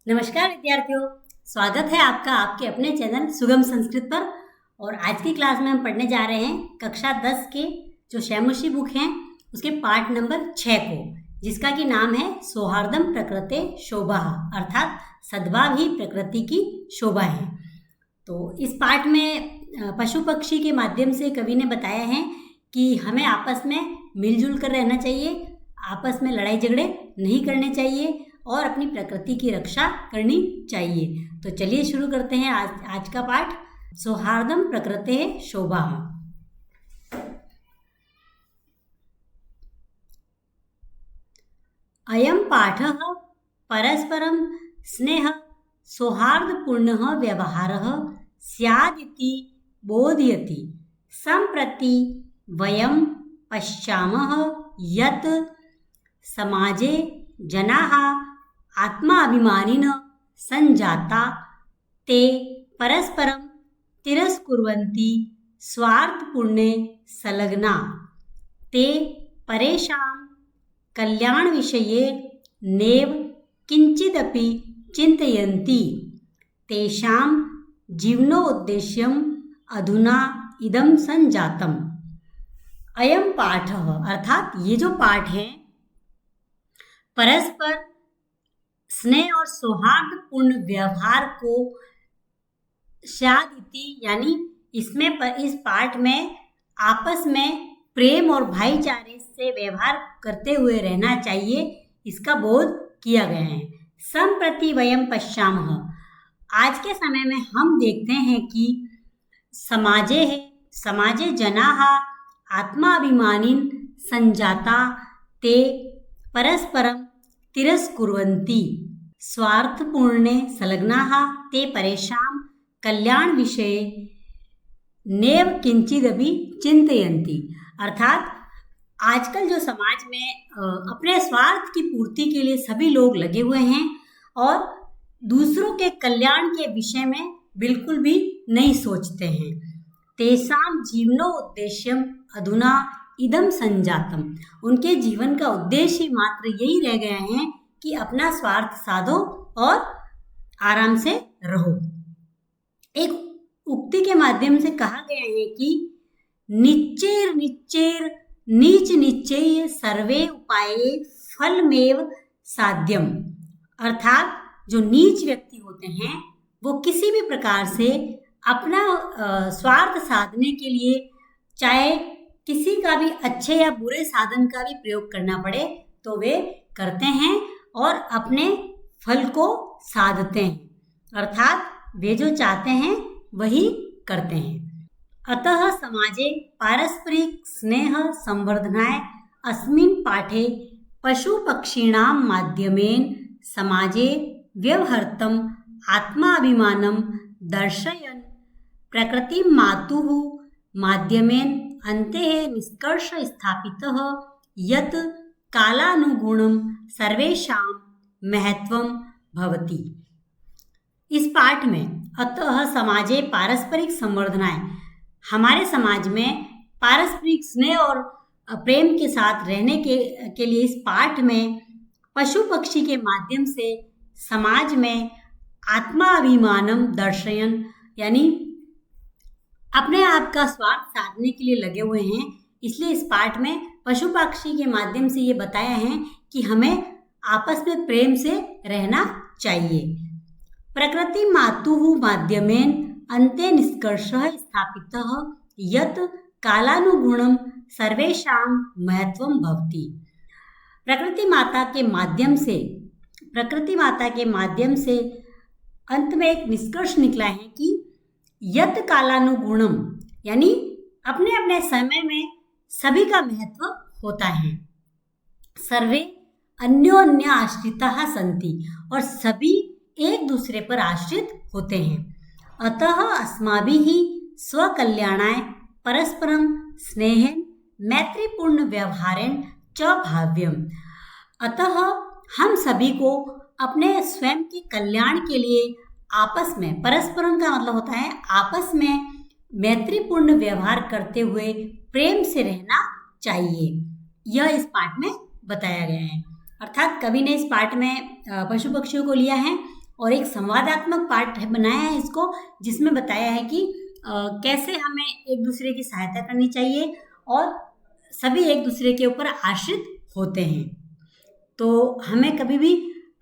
नमस्कार विद्यार्थियों, स्वागत है आपका आपके अपने चैनल सुगम संस्कृत पर। और आज की क्लास में हम पढ़ने जा रहे हैं कक्षा 10 के जो शैमुषी बुक हैं उसके पाठ नंबर 6 को, जिसका कि नाम है सौहार्दम प्रकृते शोभा, अर्थात सद्भाव ही प्रकृति की शोभा है। तो इस पाठ में पशु पक्षी के माध्यम से कवि ने बताया है कि हमें आपस में मिलजुल कर रहना चाहिए, आपस में लड़ाई झगड़े नहीं करने चाहिए और अपनी प्रकृति की रक्षा करनी चाहिए। तो चलिए शुरू करते हैं आज का पाठ, सौहार्दम प्रकृते शोभा। अयं पाठः परस्परं स्नेह सौहार्दपूर्णः व्यवहारः स्यादिति बोधयति। सम्प्रति वयं पश्यामः यत् समाजे जनाः आत्माभिमानिनः सञ्जाता ते परस्परं तिरस्कुर्वन्ति स्वार्थपूर्णे संलग्ना। ते परेषां कल्याणविषये नैव किञ्चिदपि चिन्तयन्ति। तेषां जीवनोद्देश्यम् अधुना इदं सञ्जातम्। अयं पाठः, अर्थात ये जो पाठ है परस्पर स्नेह और सौहार्दपूर्ण व्यवहार को शादिति, यानी इस पाठ में आपस में प्रेम और भाईचारे से व्यवहार करते हुए रहना चाहिए, इसका बोध किया गया है। सम्प्रति वयं पश्यामः, आज के समय में हम देखते हैं कि समाजे जनाः आत्माभिमानिन संजाता ते परस्परं तिरस्कुर्वन्ति स्वार्थपूर्णे संलग्नाः ते परेषां कल्याणविषये नैव किंचिदपि चिन्तयन्ति। अर्थात आजकल जो समाज में अपने स्वार्थ की पूर्ति के लिए सभी लोग लगे हुए हैं और दूसरों के कल्याण के विषय में बिल्कुल भी नहीं सोचते हैं। तेषां जीवनो उद्देश्यम अधुना इदम संजातम, उनके जीवन का उद्देश्य ही मात्र यही रह गया है कि अपना स्वार्थ साधो और आराम से रहो। एक उक्ति के माध्यम से कहा गया है कि निच्चेर नीच निश्चय सर्वे उपाये फलमेव साध्यम। अर्थात जो नीच व्यक्ति होते हैं वो किसी भी प्रकार से अपना स्वार्थ साधने के लिए चाहे किसी का भी अच्छे या बुरे साधन का भी प्रयोग करना पड़े तो वे करते हैं और अपने फल को साधते हैं, अर्थात वे जो चाहते हैं वही करते हैं। अतः समाजे पारस्परिक स्नेह संवर्धनाय अस्मिन् पाठे पशु पक्षिणां माध्यमेन समाजे व्यवहर्तुम् आत्माभिमानं दर्शयन् प्रकृति मातुः माध्यमेन अन्ते निष्कर्ष स्थापितः यत् कालानुगुणं सर्वेषां महत्वं भवति। इस पाठ में अतः समाजे पारस्परिक संवर्धनाएं, हमारे समाज में पारस्परिक स्नेह और प्रेम के साथ रहने के लिए इस पाठ में पशु पक्षी के माध्यम से समाज में आत्माभिमानम दर्शयन, यानी अपने आप का स्वार्थ साधने के लिए लगे हुए हैं। इसलिए इस पाठ में पशु पक्षी के माध्यम से ये बताया है कि हमें आपस में प्रेम से रहना चाहिए। प्रकृति मातुः माध्यमेन अन्ते निष्कर्षः स्थापितः यत् कालानुगुणं सर्वेषां महत्वं भवति। प्रकृति माता के माध्यम से अंत में एक निष्कर्ष निकला है कि यत् कालानुगुणम, यानी अपने अपने समय में सभी का महत्व होता है। सर्वे अन्योन्य आश्रिताः सन्ति, और सभी एक दूसरे पर आश्रित होते हैं। अतः अस्माभिः स्वकल्याणाय परस्परं स्नेहेन मैत्रीपूर्ण व्यवहारेण च भाव्यम। अतः हम सभी को अपने स्वयं के कल्याण के लिए आपस में, परस्परम का मतलब होता है आपस में मैत्रीपूर्ण व्यवहार करते हुए प्रेम से रहना चाहिए। यह इस पाठ में बताया गया है। अर्थात कवि ने इस पाठ में पशु पक्षियों को लिया है और एक संवादात्मक पार्ट बनाया है इसको, जिसमें बताया है कि कैसे हमें एक दूसरे की सहायता करनी चाहिए और सभी एक दूसरे के ऊपर आश्रित होते हैं। तो हमें कभी भी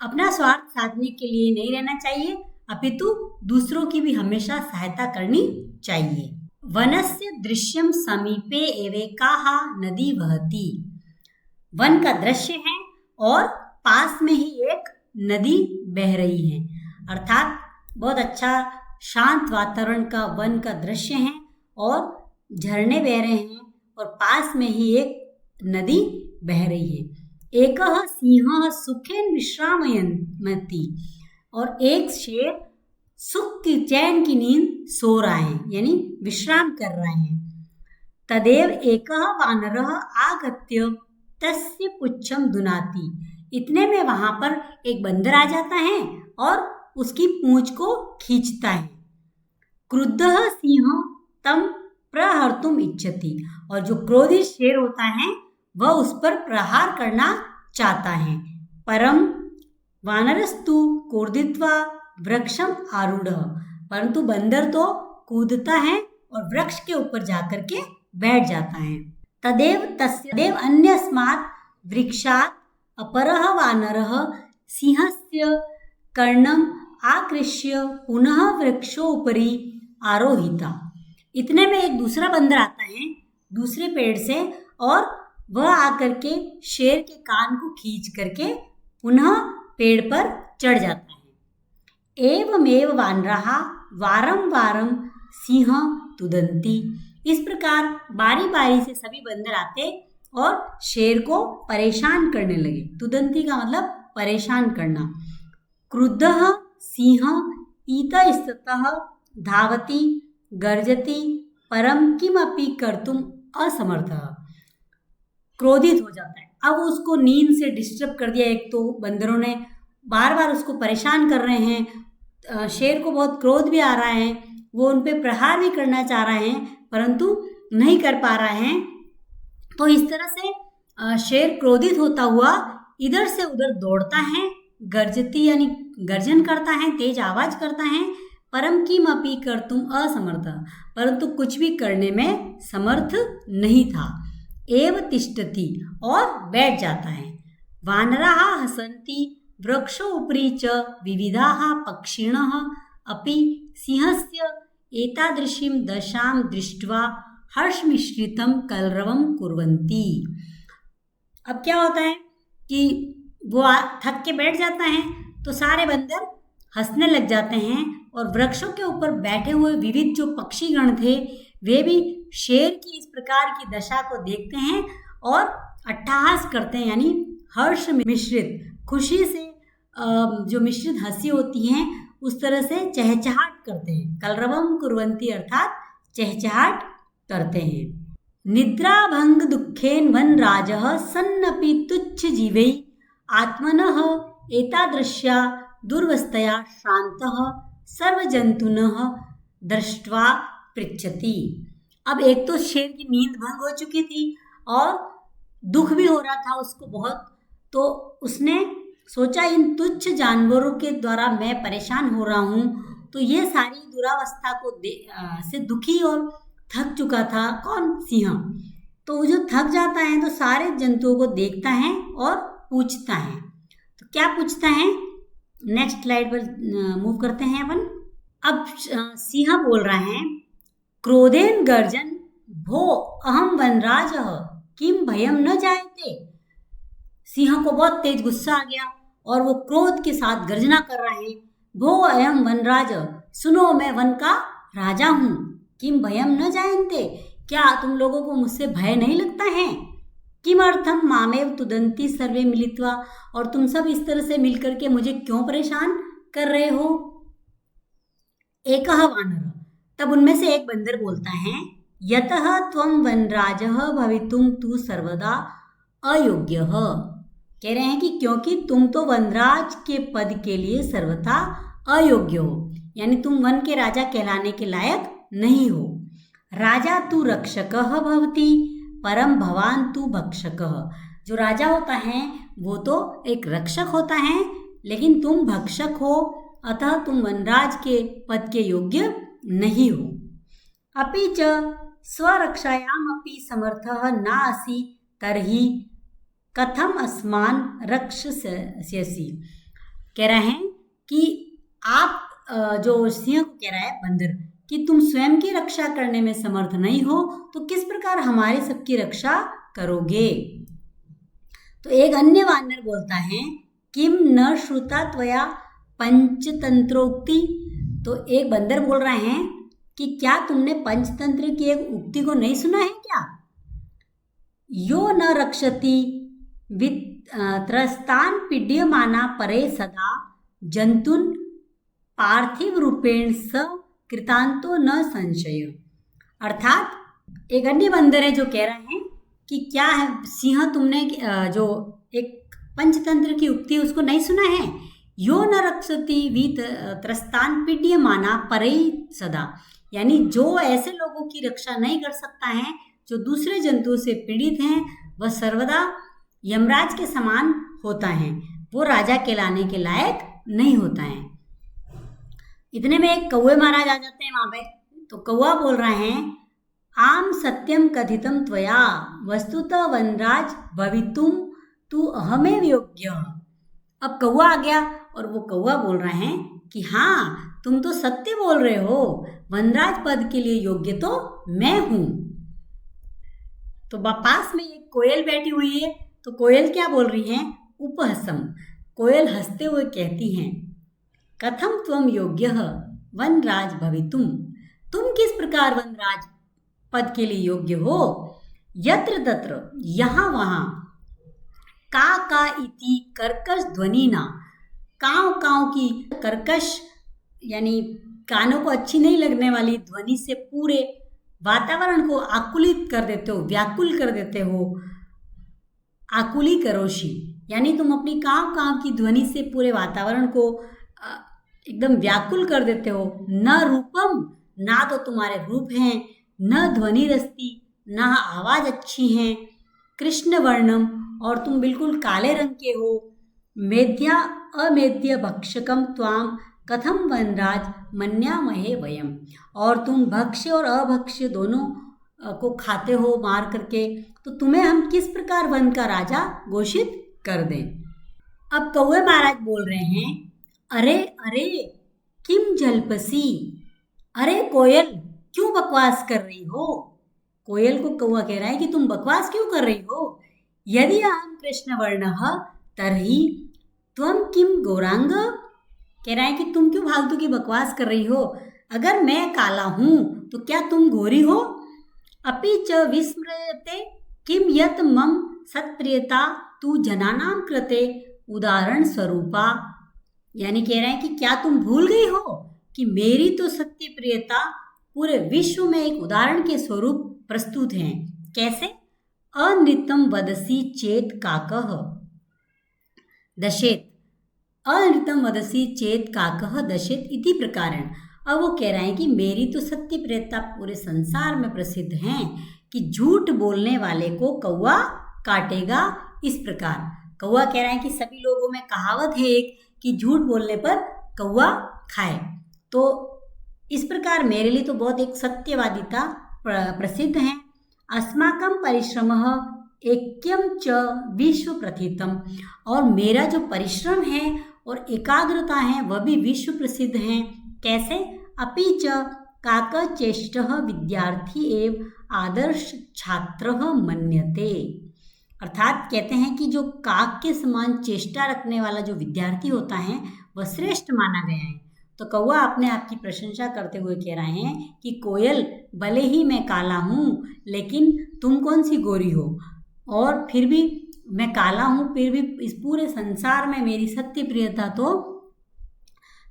अपना स्वार्थ साधने के लिए नहीं रहना चाहिए, अपितु दूसरों की भी हमेशा सहायता करनी चाहिए। वनस्य दृश्यम समीपे एवेकाः नदी वहति। वन का दृश्य है और पास में ही एक नदी बह रही है, अर्थात बहुत अच्छा शांत वातावरण का वन का दृश्य है और झरने बह रहे हैं और पास में ही एक नदी बह रही है। एकः सिंहः सुखेन विश्रामयन्ति। और एक शेर सुख की चैन की नींद सो रहा है, यानी विश्राम कर रहे हैं। तदेव एकः वानरः आगत्य तस्य पुच्छम दुनाति। इतने में वहां पर एक बंदर आ जाता है और उसकी पूंछ को खींचता है। क्रुद्धः सिंह तम प्रहर्तुम इच्छति। और जो क्रोधित शेर होता है वह उस पर प्रहार करना चाहता है। परम वानरस्तु कूर्दित्वा वृक्षम आरूढ़। परंतु बंदर तो कूदता है और वृक्ष के ऊपर जाकर के बैठ जाता है। तदेव अन्यस्मात् वृक्षात् अपरः वानरः सिंहस्य कर्णम आकृष्य पुनः वृक्षोपरि आरोहिता। इतने में एक दूसरा बंदर आता है दूसरे पेड़ से और वह आकर के शेर के कान को खींच करके पुनः पेड़ पर चढ़ जाता है। एवमेव वानराः वारं वारं सिंह तुदन्ति। इस प्रकार बारी बारी से सभी बंदर आते और शेर को परेशान करने लगे। तुदन्ति का मतलब परेशान करना। क्रुद्धः सिंह इतस्ततः धावति गर्जति परम किमपि कर्तुम असमर्थः। क्रोधित हो जाता है। अब उसको नींद से डिस्टर्ब कर दिया, एक तो बंदरों ने बार बार उसको परेशान कर रहे हैं, शेर को बहुत क्रोध भी आ रहा है, वो उन पे प्रहार भी करना चाह रहे हैं परंतु नहीं कर पा रहे हैं। तो इस तरह से शेर क्रोधित होता हुआ इधर से उधर दौड़ता है, गर्जती यानी गर्जन करता है, तेज आवाज करता है। परम किमपि कर्तुम असमर्थ। परंतु कुछ भी करने में समर्थ नहीं था। एव तिष्ठति और बैठ जाता है। वानराः हसन्ति वृक्षो उपरि च विविधाः पक्षिणः अपि सिंहस्य एतादृशीं दशां दृष्ट्वा हर्षमिश्रितं कलरवं कुर्वन्ति। अब क्या होता है कि वो थक के बैठ जाता है तो सारे बंदर हंसने लग जाते हैं और वृक्षों के ऊपर बैठे हुए विविध जो पक्षीगण थे वे भी शेर की इस प्रकार की दशा को देखते हैं और अट्टहास करते हैं, यानी हर्ष मिश्रित, खुशी से जो मिश्रित हंसी होती है उस तरह से चहचहाट करते हैं। कलरवम कुर्वन्ति अर्थात चहचहाट करते हैं। निद्राभंग दुखेन वनराजः सन्नपि तुच्छ जीवै आत्मनः एतादृश्या दुर्वस्थया श्रान्तः सर्वजन्तुनः दृष्ट्वा पृच्छति। अब एक तो शेर की नींद भंग हो चुकी थी और दुख भी हो रहा था उसको बहुत, तो उसने सोचा इन तुच्छ जानवरों के द्वारा मैं परेशान हो रहा हूँ, तो ये सारी दुरावस्था को से दुखी और थक चुका था कौन, सिंह। तो वो जो थक जाता है तो सारे जंतुओं को देखता है और पूछता है। तो क्या पूछता है, नेक्स्ट स्लाइड पर मूव करते हैं अपन। अब सिंह बोल रहा है, क्रोधेन गर्जन भो अहम वनराजः किम भयम न जायते। सिंह को बहुत तेज गुस्सा आ गया और वो क्रोध के साथ गर्जना कर रहा है, भो अयम वनराज, सुनो मैं वन का राजा हूँ, किम भयम न जायते, क्या तुम लोगों को मुझसे भय नहीं लगता है। किमर्थम मामेव तुदंती सर्वे मिलित्वा, और तुम सब इस तरह से मिलकर के मुझे क्यों परेशान कर रहे हो। एकः वानरः, तब उनमें से एक बंदर बोलता है, यतः त्वं वनराजः भवितुं तु सर्वदा अयोग्यः। कह रहे हैं कि क्योंकि तुम तो वनराज के पद के लिए सर्वथा अयोग्य हो, यानी तुम वन के राजा कहलाने के लायक नहीं हो। राजा तु रक्षकः भवति परम भवान तु भक्षकः। जो राजा होता है वो तो एक रक्षक होता है, लेकिन तुम भक्षक हो अतः तुम वनराज के पद के योग्य नहीं हो। अपि च स्वरक्षायामपि समर्थः नासि तर्हि कथम अस्मान् रक्षस्यसि। कह रहे हैं कि आप जो सिंह को कह रहा है बंदर कि तुम स्वयं की रक्षा करने में समर्थ नहीं हो तो किस प्रकार हमारी सबकी रक्षा करोगे। तो एक अन्य वानर बोलता है किम न श्रुता त्वया पंचतंत्रोक्ति। तो एक बंदर बोल रहे हैं कि क्या तुमने पंचतंत्र की एक उक्ति को नहीं सुना है क्या। यो न रक्षति त्रस्तान पीड्यमाना परे सदा जंतुन पार्थिव रूपेण स कृतांतो न संशय। अर्थात एक अन्य बंदर है जो कह रहे हैं कि क्या है सिंह तुमने जो एक पंचतंत्र की उक्ति उसको नहीं सुना है। यो न रक्षति वित त्रस्तान पीड्यमाना परे सदा, यानी जो ऐसे लोगों की रक्षा नहीं कर सकता है जो दूसरे जंतुओं से पीड़ित हैं वह सर्वदा यमराज के समान होता है, वो राजा कहलाने के लायक नहीं होता है। इतने में एक कौवे महाराज आ जाते हैं वहां पे। तो कौवा बोल रहे हैं आम सत्यम कथितम त्वया वस्तुतः वनराज भवितुम तू अहमेव योग्य। अब कौवा आ गया और वो कौवा बोल रहे हैं कि हाँ तुम तो सत्य बोल रहे हो, वनराज पद के लिए योग्य तो मैं हूं। तो पास में एक कोयल बैठी हुई है। तो कोयल क्या बोल रही है, उपहसम, कोयल हंसते हुए कहती हैं कथम त्वम योग्य वनराज भवितुम, तुम किस प्रकार वनराज पद के लिए योग्य हो। यत्र तत्र, यहाँ वहाँ, का इति कर्कश ध्वनि ना, काव काव की कर्कश यानी कानों को अच्छी नहीं लगने वाली ध्वनि से पूरे वातावरण को आकुलित कर देते हो, व्याकुल कर देते हो। आकुली करोशी यानी तुम अपनी काव काव की ध्वनि से पूरे वातावरण को एकदम व्याकुल कर देते हो। न रूपम, ना तो तुम्हारे रूप हैं, न ध्वनि रस्ती, ना आवाज अच्छी है। कृष्ण वर्णम, और तुम बिल्कुल काले रंग के हो। मेध्या अमेध्य भक्षकम त्वाम कथम वनराज मन्यामहे वयम, और तुम भक्ष्य और अभक्ष्य दोनों को खाते हो मार करके, तो तुम्हें हम किस प्रकार वन का राजा घोषित कर दें। अब कौवे महाराज बोल रहे हैं अरे अरे किम जल्पसी, अरे कोयल क्यों बकवास कर रही हो। कोयल को कौवा कह रहा है कि तुम बकवास क्यों कर रही हो। यदि अहम कृष्ण वर्णः तर्हि त्वम किम गौरांग, कह रहा है कि तुम क्यों फालतू की बकवास कर रही हो। अगर मैं काला हूं तो क्या तुम गोरी हो। अपि च विस्मृते किम यत मम सत्प्रियता तू जनानां कृते उदाहरण स्वरूपा, यानी कह रहे हैं कि क्या तुम भूल गई हो कि मेरी तो सत्य प्रियता पूरे विश्व में एक उदाहरण के स्वरूप प्रस्तुत हैं। कैसे, अनृतम वदसी चेत काकः दशेत, अनृतम वदसी चेत काकः दशेत इति प्रकारेण। अब वो कह रहे हैं कि मेरी तो सत्य प्रियता पूरे संसार में प्रसिद्ध है कि झूठ बोलने वाले को कौवा काटेगा। इस प्रकार कौवा कह रहा है कि सभी लोगों में कहावत है एक कि झूठ बोलने पर कौवा खाए। तो इस प्रकार मेरे लिए तो बहुत एक सत्यवादिता प्रसिद्ध है। अस्माकं परिश्रमः ऐक्यं च विश्व प्रथितम, और मेरा जो परिश्रम है और एकाग्रता है वह भी विश्व प्रसिद्ध है। कैसे, अपि च काकचेष्टः विद्यार्थी एव आदर्श छात्रः मन्यते, अर्थात कहते हैं कि जो काक के समान चेष्टा रखने वाला जो विद्यार्थी होता है वह श्रेष्ठ माना गया है। तो कौवा अपने आप की प्रशंसा करते हुए कह रहे हैं कि कोयल भले ही मैं काला हूँ लेकिन तुम कौन सी गोरी हो, और फिर भी मैं काला हूँ फिर भी इस पूरे संसार में मेरी सत्य प्रियता तो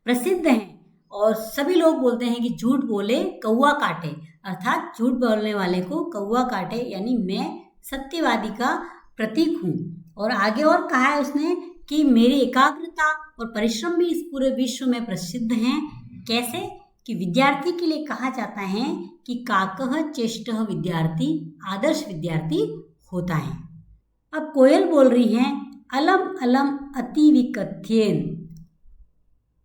प्रसिद्ध है। और सभी लोग बोलते हैं कि झूठ बोले कौवा काटे, अर्थात झूठ बोलने वाले को कौवा काटे, यानी मैं सत्यवादी का प्रतीक हूँ। और आगे और कहा है उसने कि मेरी एकाग्रता और परिश्रम भी इस पूरे विश्व में प्रसिद्ध हैं। कैसे कि विद्यार्थी के लिए कहा जाता है कि काकः चेष्टः विद्यार्थी आदर्श विद्यार्थी होता है। अब कोयल बोल रही है अलम अलम अति विकथ्येन,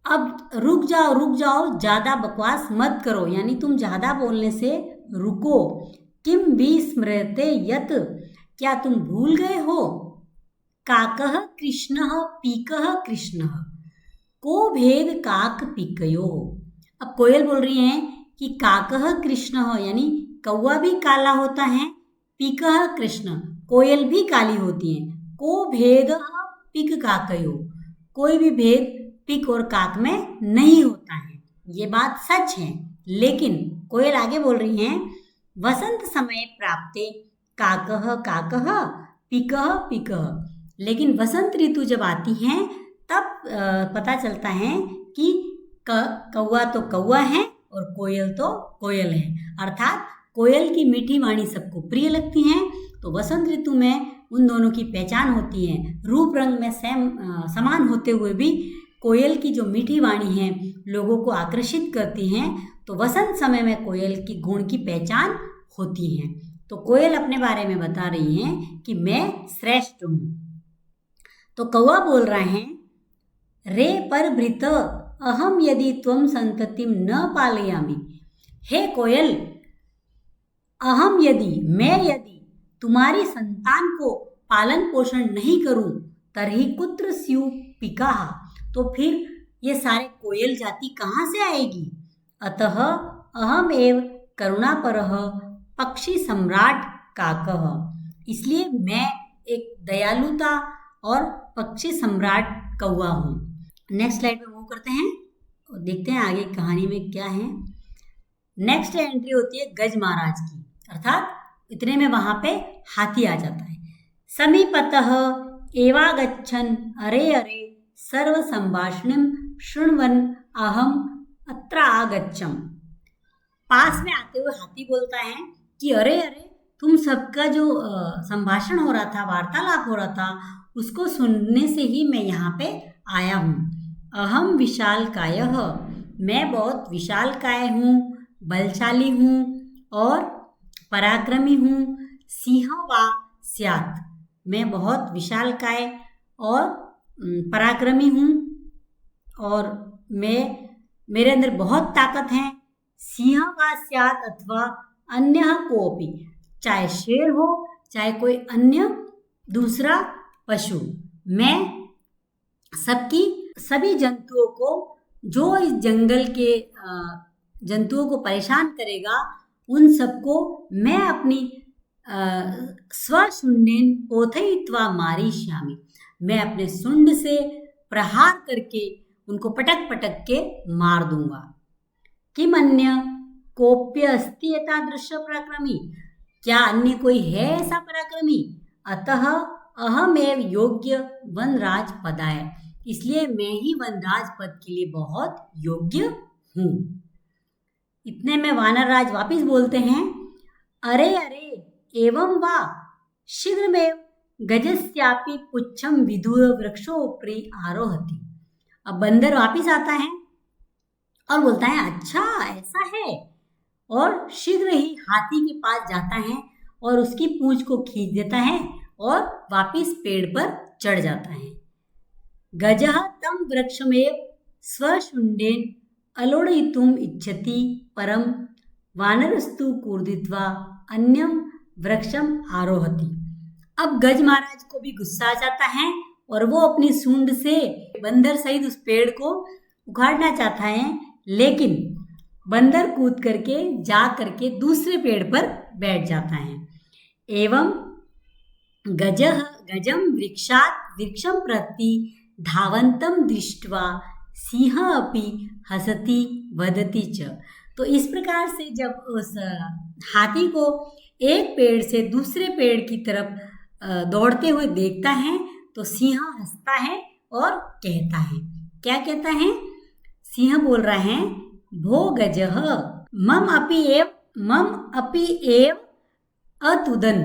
अब रुक जाओ, ज़्यादा बकवास मत करो, यानी तुम ज़्यादा बोलने से रुको। किम विस्मृते यत, क्या तुम भूल गए हो? काकः कृष्णः पीकः कृष्णः, को भेद काक पीकयो। अब कोयल बोल रही है कि काकः कृष्णः यानी कौवा भी काला होता है, पीकः कृष्ण कोयल भी काली होती है, को भेद पिक काकयो, कोई भी भेद पिक और काक में नहीं होता है। ये बात सच है, लेकिन कोयल आगे बोल रही हैं वसंत समय प्राप्ते काकः काकः पिकः पिकः, लेकिन वसंत ऋतु जब आती है तब पता चलता है कि कौवा तो कौवा है और कोयल तो कोयल है, अर्थात कोयल की मीठी वाणी सबको प्रिय लगती है। तो वसंत ऋतु में उन दोनों की पहचान होती है, रूप रंग में समान होते हुए भी कोयल की जो मीठी वाणी है लोगों को आकर्षित करती हैं, तो वसंत समय में कोयल की गुण की पहचान होती है। तो कोयल अपने बारे में बता रही हैं कि मैं श्रेष्ठ हूँ। तो कौवा बोल रहे हैं रे पर भृत अहम यदि त्वम संततिम न पालयामि, हे कोयल अहम यदि मैं यदि तुम्हारी संतान को पालन पोषण नहीं करूं तरही कुत्र स्यु पिका, तो फिर ये सारे कोयल जाति कहाँ से आएगी? अतः अहम एव करुणापरः पक्षी सम्राट काकः, इसलिए मैं एक दयालुता और पक्षी सम्राट कौवा हूँ। नेक्स्ट स्लाइड पे मूव करते हैं और देखते हैं आगे कहानी में क्या है। नेक्स्ट एंट्री होती है गज महाराज की, अर्थात इतने में वहां पे हाथी आ जाता है। समीपतः एवागच्छन् अरे अरे सर्व संभाषणं शृण्वन् अहम अत्र आगच्छम्, पास में आते हुए हाथी बोलता है कि अरे अरे तुम सबका जो संभाषण हो रहा था, वार्तालाप हो रहा था, उसको सुनने से ही मैं यहाँ पे आया हूँ। अहम विशालकायः, मैं बहुत विशालकाय हूँ, बलशाली हूँ और पराक्रमी हूँ। सिंह वा स्यात्, मैं बहुत विशालकाय और पराक्रमी हूँ और मेरे अंदर बहुत ताकत है। सिंह वा स्यात् अथवा अन्य कोपि, चाहे शेर हो चाहे कोई अन्य दूसरा पशु, मैं सभी जंतुओं को, जो इस जंगल के जंतुओं को परेशान करेगा, उन सबको मैं अपनी स्वशुंडेन पोथयित्वा मारिष्यामि, मैं अपने सुंड से प्रहार करके उनको पटक पटक के मार दूंगा। किम अन्य कोप्य अस्ति एतादृश पराक्रमी, क्या अन्य कोई है ऐसा पराक्रमी? अतः अहमेव योग्य वनराज पदाय, इसलिए मैं ही वनराज पद के लिए बहुत योग्य हूँ। इतने में वानरराज वापिस बोलते हैं अरे अरे एवं वा शीघ्रमेव गजस्यापि पुच्छम विधुर वृक्षोपरि आरोहति। अब बंदर वापिस आता है और बोलता है अच्छा ऐसा है, और शीघ्र ही हाथी के पास जाता है और उसकी पूंछ को खींच देता है और वापिस पेड़ पर चढ़ जाता है। गजः तं वृक्षमेव स्वशुंडेन अलोड़यितुम इच्छति परम वानरस्तु कूर्दित्वा अन्यम वृक्षम आरोहति। अब गज महाराज को भी गुस्सा आ जाता है और वो अपनी सूंड से बंदर सहित उस पेड़ को उखाड़ना चाहता है, लेकिन बंदर कूद करके जा करके दूसरे पेड़ पर बैठ जाता है। एवं गजम वृक्षम प्रति धावंतम दृष्ट्वा सिंह अपि हसति वदति च। तो इस प्रकार से जब उस हाथी को एक पेड़ से दूसरे पेड़ की तरफ दौड़ते हुए देखता है तो सिंह हंसता है और कहता है, क्या कहता है? सिंह बोल रहा है भो गजः मम अपि एव अतुदन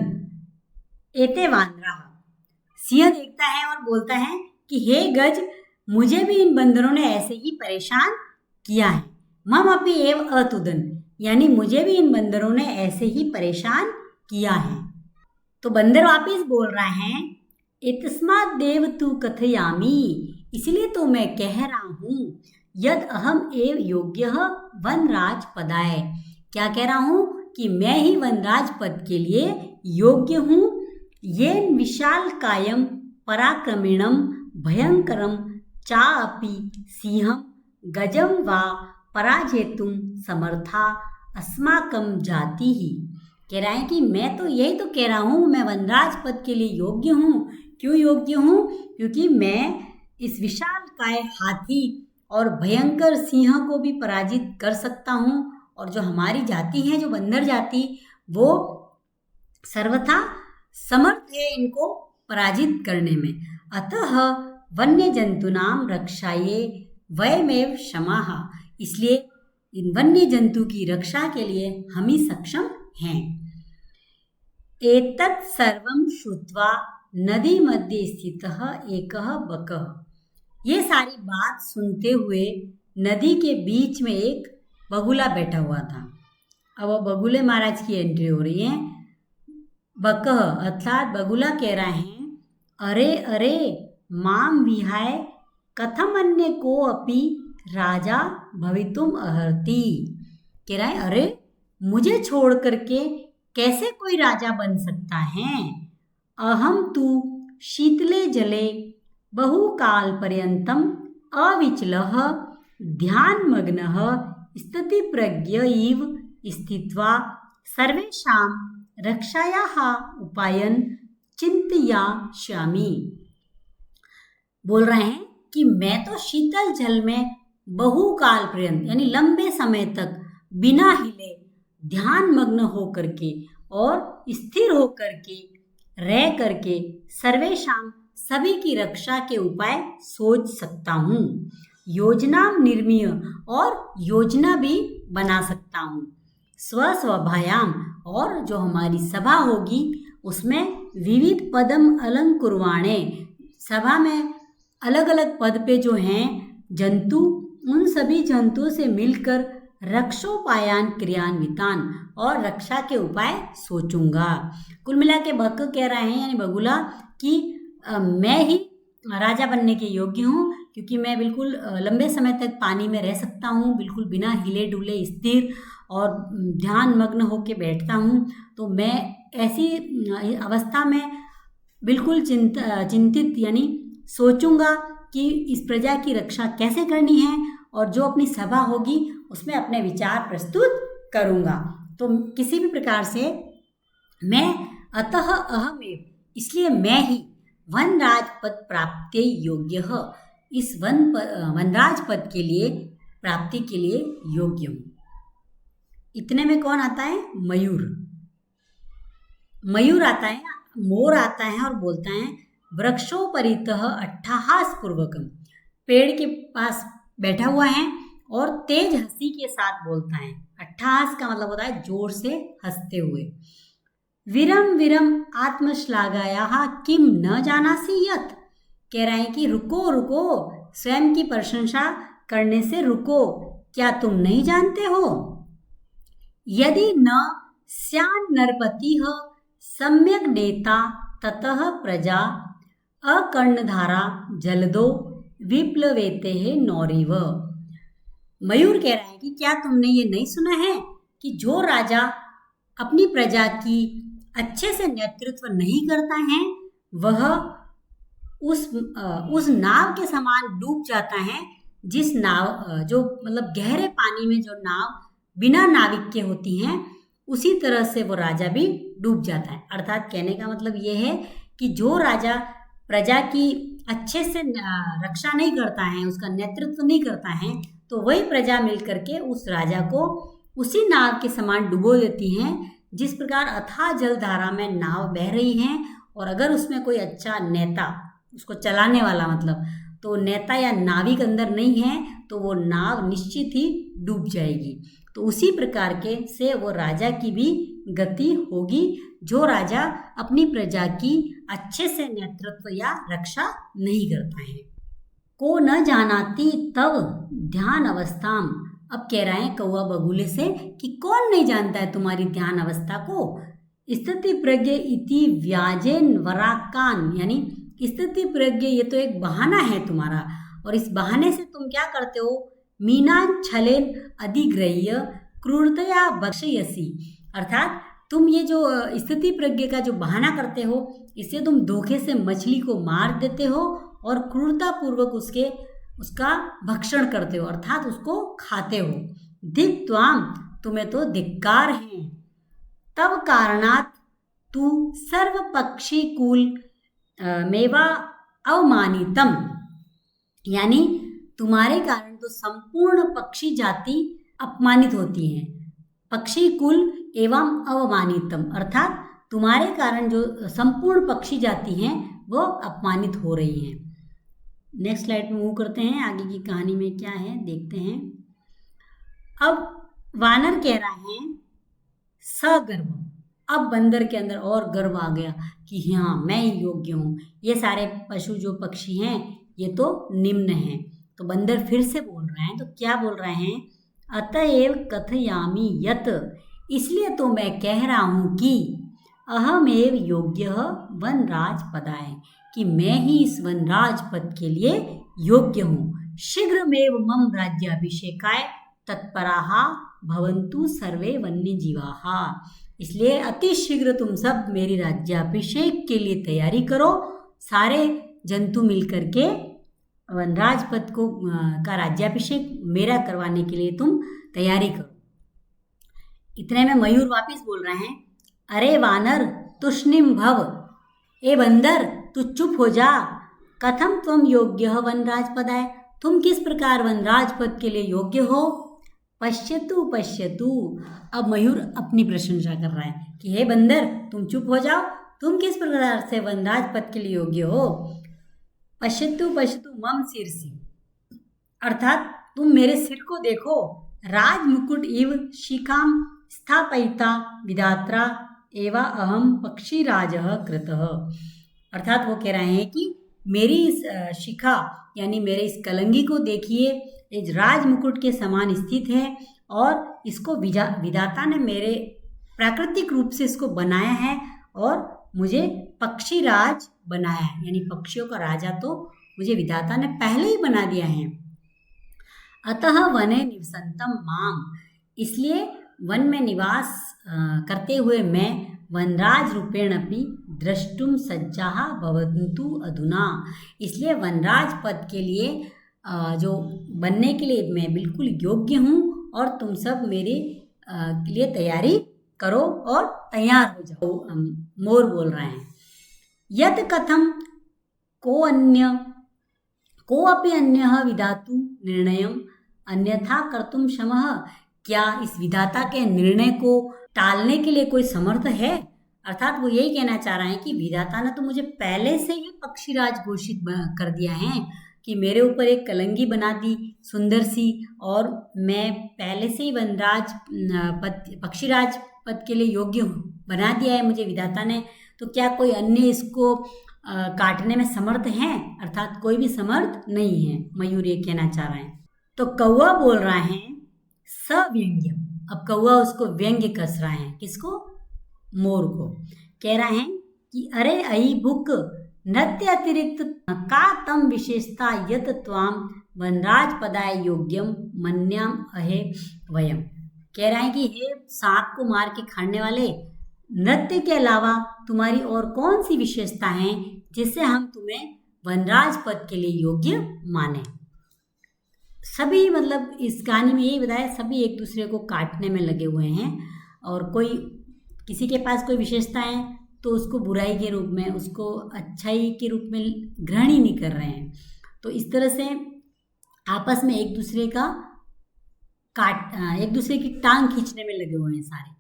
एते वानराः। सिंह देखता है और बोलता है कि हे गज, मुझे भी इन बंदरों ने ऐसे ही परेशान किया है। मम अपि एव अतुदन, यानी मुझे भी इन बंदरों ने ऐसे ही परेशान किया है। तो बंदर वापिस बोल रहा है इतस्मात् देव तु कथयामि, इसलिए तो मैं कह रहा हूँ यद अहम एव योग्य वनराज पदाय। क्या कह रहा हूँ कि मैं ही वनराज पद के लिए योग्य हूँ। ये विशाल कायम पराक्रमिणम भयंकरम चापि सिंहम गजम वा पराजेतुम समर्था अस्माकं जाति ही। कह रहा है कि मैं तो यही तो कह रहा हूँ, मैं वनराज पद के लिए योग्य हूँ। क्यों योग्य हूँ? क्योंकि मैं इस विशाल काय हाथी और भयंकर सिंह को भी पराजित कर सकता हूँ, और जो हमारी जाति है, जो बंदर जाति, वो सर्वथा समर्थ है इनको पराजित करने में। अतः वन्य जंतुनाम रक्षाये वयमेव क्षमाः। इसलिए इन वन्य जंतु की रक्षा के लिए हम ही सक्षम हैं। एतत् सर्वं श्रुत्वा नदी मध्य स्थितः एकः बकः। ये सारी बात सुनते हुए नदी के बीच में एक बगुला बैठा हुआ था। अब वो बगुले महाराज की एंट्री हो रही है। बकः अर्थात बगुला कह रहा है, अरे अरे माम विहाय कथम अन्य को अपि राजा भवितुम अर्हति। कह रहा है, अरे मुझे छोड़ करके कैसे कोई राजा बन सकता है। अहम तु शीतले जले बहुकाल पर्यंतम अविचलः ध्यानमग्नः स्थितिप्रज्ञ इव स्थित्वा सर्वेषां रक्षायाः उपायं चिन्तयामि। बोल रहे हैं कि मैं तो शीतल जल में बहुकाल पर्यंत यानी लंबे समय तक बिना हिले ध्यान मग्न हो करके और स्थिर हो करके रह करके सर्वेशाम सभी की रक्षा के उपाय सोच सकता हूँ, योजना निर्मीय और योजना भी बना सकता हूँ। स्वसभायाम, और जो हमारी सभा होगी उसमें विविध पदम अलंकुर्वाणे, सभा में अलग अलग पद पे जो हैं जंतु, उन सभी जंतुओं से मिलकर रक्षोपायान क्रियान्वितान, और रक्षा के उपाय सोचूंगा। कुल मिला के बक कह रहे हैं यानी बगुला कि मैं ही राजा बनने के योग्य हूँ, क्योंकि मैं बिल्कुल लंबे समय तक पानी में रह सकता हूँ, बिल्कुल बिना हिले डुले स्थिर और ध्यान मग्न होके बैठता हूँ। तो मैं ऐसी अवस्था में बिल्कुल चिंतित यानी सोचूंगा कि इस प्रजा की रक्षा कैसे करनी है, और जो अपनी सभा होगी उसमें अपने विचार प्रस्तुत करूंगा। तो किसी भी प्रकार से मैं अतः अहमेव, इसलिए मैं ही वनराज पद प्राप्ति योग्य, इस वनराज पद के लिए प्राप्ति के लिए योग्य हूँ। इतने में कौन आता है? मयूर। मयूर आता है, मोर आता है और बोलता है, वृक्षोपरितः अट्टहास पूर्वकम, पेड़ के पास बैठा हुआ है और तेज हंसी के साथ बोलता है। अट्टहास का मतलब होता है जोर से हंसते हुए। विरम विरम आत्मश्लाघायाः किम न जानासि यत्, कह रहा है कि रुको रुको, स्वयं की प्रशंसा करने से रुको, क्या तुम नहीं जानते हो? यदि न स्यान् नरपतिः सम्यक् नेता ततः प्रजा अकर्णधारा जलदो विप्लवेते नौरिव। मयूर कह रहा है कि क्या तुमने ये नहीं सुना है कि जो राजा अपनी प्रजा की अच्छे से नेतृत्व नहीं करता है वह उस नाव के समान डूब जाता है, जिस नाव जो मतलब गहरे पानी में जो नाव बिना नाविक के होती हैं, उसी तरह से वो राजा भी डूब जाता है। अर्थात कहने का मतलब ये है कि जो राजा प्रजा की अच्छे से रक्षा नहीं करता है, उसका नेतृत्व नहीं करता है, तो वही प्रजा मिल करके उस राजा को उसी नाव के समान डुबो देती हैं, जिस प्रकार अथाह जलधारा में नाव बह रही है, और अगर उसमें कोई अच्छा नेता, उसको चलाने वाला मतलब, तो नेता या नाविक अंदर नहीं है तो वो नाव निश्चित ही डूब जाएगी। तो उसी प्रकार के से वो राजा की भी गति होगी, जो राजा अपनी प्रजा की अच्छे से नेतृत्व या रक्षा नहीं करता है। को न जानाती तव ध्यान अवस्थाम, अब कह रहे हैं कौवा बगुले से कि कौन नहीं जानता है तुम्हारी ध्यान अवस्था को। स्थिति प्रज्ञ इति व्याजेन वराकान, यानी स्थिति प्रज्ञ ये तो एक बहाना है तुम्हारा, और इस बहाने से तुम क्या करते हो मीनान छलेन अधिग्रह्य क्रूरतया भक्षयसि। अर्थात तुम ये जो स्थिति प्रज्ञ का जो बहाना करते हो, इससे तुम धोखे से मछली को मार देते हो और क्रूरतापूर्वक उसका भक्षण करते हो, अर्थात उसको खाते हो। धिक त्वाम, तुम्हें तो धिक्कार है। तब कारणात तू सर्व पक्षी कुल मेवा अवमानितम, यानी तुम्हारे कारण तो संपूर्ण पक्षी जाति अपमानित होती है। पक्षी कुल एवं अवमानितम, अर्थात तुम्हारे कारण जो संपूर्ण पक्षी जाति हैं वो अपमानित हो रही हैं। नेक्स्ट स्लाइड में मूव करते हैं, आगे की कहानी में क्या है देखते हैं। अब वानर कह रहा है सगर्व, अब बंदर के अंदर और गर्व आ गया कि हाँ मैं ही योग्य हूँ, ये सारे पशु जो पक्षी हैं ये तो निम्न हैं। तो बंदर फिर से बोल रहे हैं, तो क्या बोल रहे हैं, अतएव कथयामि यत, इसलिए तो मैं कह रहा हूँ कि अहमेव योग्य वनराज पदाय, कि मैं ही इस वनराज पद के लिए योग्य हूँ। शीघ्रमेव मम राज्याभिषेकाय तत्पराः भवन्तु सर्वे वन्य जीवाः, इसलिए अति शीघ्र तुम सब मेरी राज्याभिषेक के लिए तैयारी करो। सारे जंतु मिलकर के वनराज पद का राज्याभिषेक मेरा करवाने के लिए तुम तैयारी करो। इतने में मयूर वापिस बोल रहे हैं, अरे वानर तुष्णिम भव, ए बंदर तू चुप हो जा। कथम तुम योग्य वनराज पदाय, तुम किस प्रकार वनराज पद के लिए योग्य हो। पश्यतु पश्यतु, अब मयूर अपनी प्रशंसा कर रहा है कि हे बंदर तुम चुप हो जाओ, तुम किस प्रकार से वनराज पद के लिए योग्य हो। पश्यतु पश्यतु मम शीर्षि, अर्थात तुम मेरे सिर को देखो। राज मुकुट इव शिखाम स्थापयिता विधात्रा एवा अहम पक्षीराजः कृतः, अर्थात वो कह रहे हैं कि मेरी इस शिखा यानी मेरे इस कलंगी को देखिए, इस राज मुकुट के समान स्थित है और इसको विधाता ने मेरे प्राकृतिक रूप से इसको बनाया है और मुझे पक्षीराज बनाया है, यानी पक्षियों का राजा तो मुझे विधाता ने पहले ही बना दिया है। अतः वने निवसंतम माम, इसलिए वन में निवास करते हुए मैं वनराज रूपेण अपि द्रष्टुम सज्जाः भवन्तु अधुना, इसलिए वनराज पद के लिए जो बनने के लिए मैं बिल्कुल योग्य हूँ और तुम सब मेरे लिए तैयारी करो और तैयार हो जाओ। मोर बोल रहे हैं, यद कथम को अपि अन्यः विधातु निर्णयम अन्यथा कर्तुम क्षमः, क्या इस विधाता के निर्णय को टालने के लिए कोई समर्थ है। अर्थात वो यही कहना चाह रहे हैं कि विधाता ने तो मुझे पहले से ही पक्षीराज घोषित कर दिया है कि मेरे ऊपर एक कलंगी बना दी सुंदर सी, और मैं पहले से ही वनराज पक्षीराज पद के लिए योग्य हूँ, बना दिया है मुझे विधाता ने। तो क्या कोई अन्य इसको काटने में समर्थ है, अर्थात कोई भी समर्थ नहीं है, मयूर ये कहना चाह रहे हैं। तो कौवा बोल रहा है सव्यंग्यम, अब कौवा उसको व्यंग्य कस रहा है, किसको, मोर को। कह रहा है कि अरे अयि बुक नृत्य अतिरिक्त का तम विशेषता यत त्वाम वनराज पदाय योग्यम मन्याम अहे वयम। कह रहा है कि हे सांप को मार के खाने वाले, नृत्य के अलावा तुम्हारी और कौन सी विशेषता है जिससे हम तुम्हें वनराज पद के लिए योग्य माने। सभी मतलब इस कहानी में यही बताया, सभी एक दूसरे को काटने में लगे हुए हैं और कोई किसी के पास कोई विशेषता है तो उसको बुराई के रूप में, उसको अच्छाई के रूप में ग्रहण ही नहीं कर रहे हैं। तो इस तरह से आपस में एक दूसरे की टांग खींचने में लगे हुए हैं सारे।